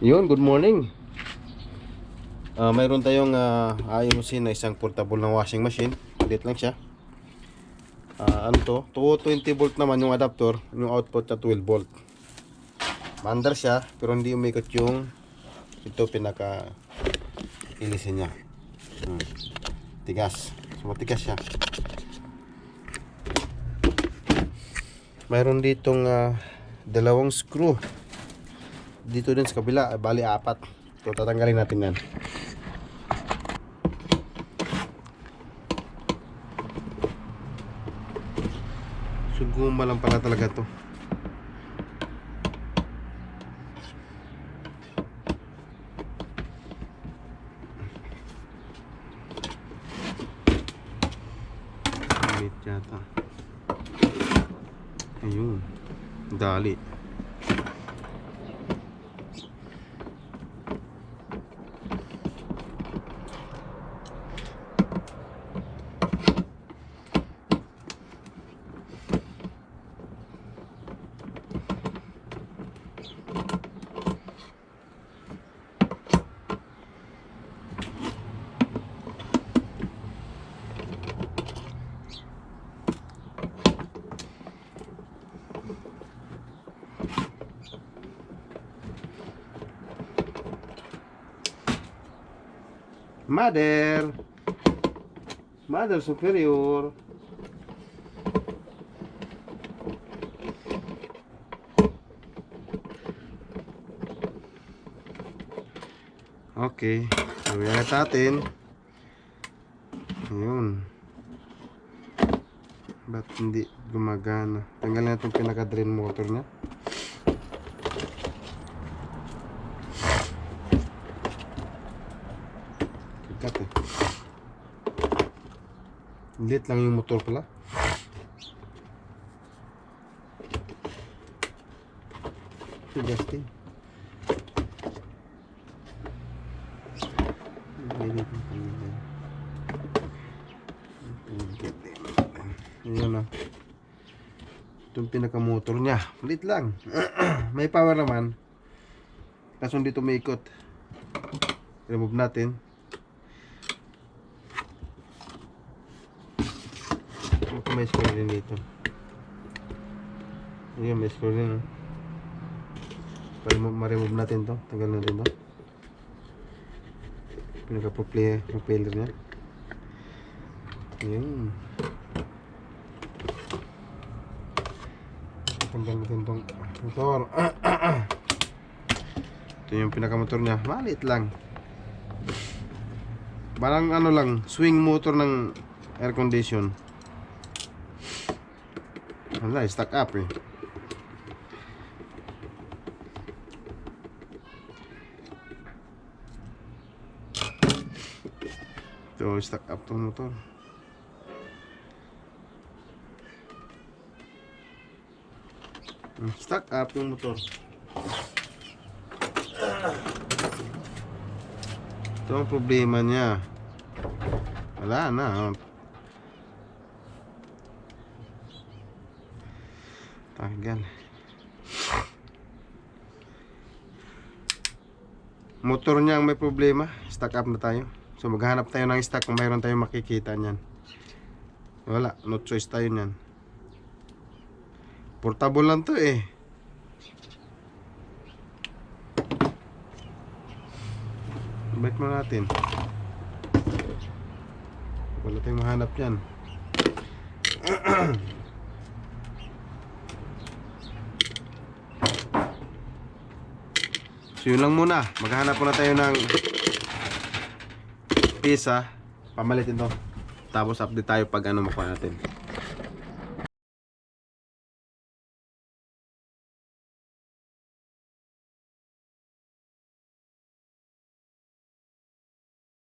Yun, good morning. Mayroon tayong ayusin na isang portable na washing machine. Ulit lang siya. Ano to? 220 volt naman yung adapter, yung output na 12 volt. Maandar siya, pero hindi umikot yung ito pinaka ilisin niya. Tigas. So matigas siya. Mayroon ditong dalawang screw. Dito din sa kabila, bali 4. So tatanggalin natin yan. So guma lang pala talaga to. Ulit yata. Ayun. Dali. Mother superior. Okay, so yan natin. Ayun. Ba't hindi gumagana? Tanggalin na itong pinaka-drain motor niya. Kikat eh. Lit lang yung motor pala. Justin. Ayan na. Itong pinaka-motor niya. Lit lang. May power naman. Kaso dito may ikot. Remove natin. May screw din dito. Ayan, may screw din. Para ma-remove natin to. Tanggal natin to. Pinaka-propeller niya. Ayan. Tanggal natin tong motor. Ito yung pinaka-motor niya. Maliit lang. Parang ano lang, swing motor ng air condition. Wala, stuck up eh. Ito, stuck up itong motor. Stuck up yung motor. Ito ang problema niya. Wala na. Tagal. Motor niya ang may problema. Stuck up na tayo. So maghanap tayo ng stock kung mayroon tayong makikita niyan. Wala, no choice tayo niyan. Portable lang to eh. Balik mo natin. Wala tayong mahanap niyan. So yun lang muna. Maghahanap muna tayo ng pisa. Pamalitin to. Tapos update tayo pag ano makuha natin.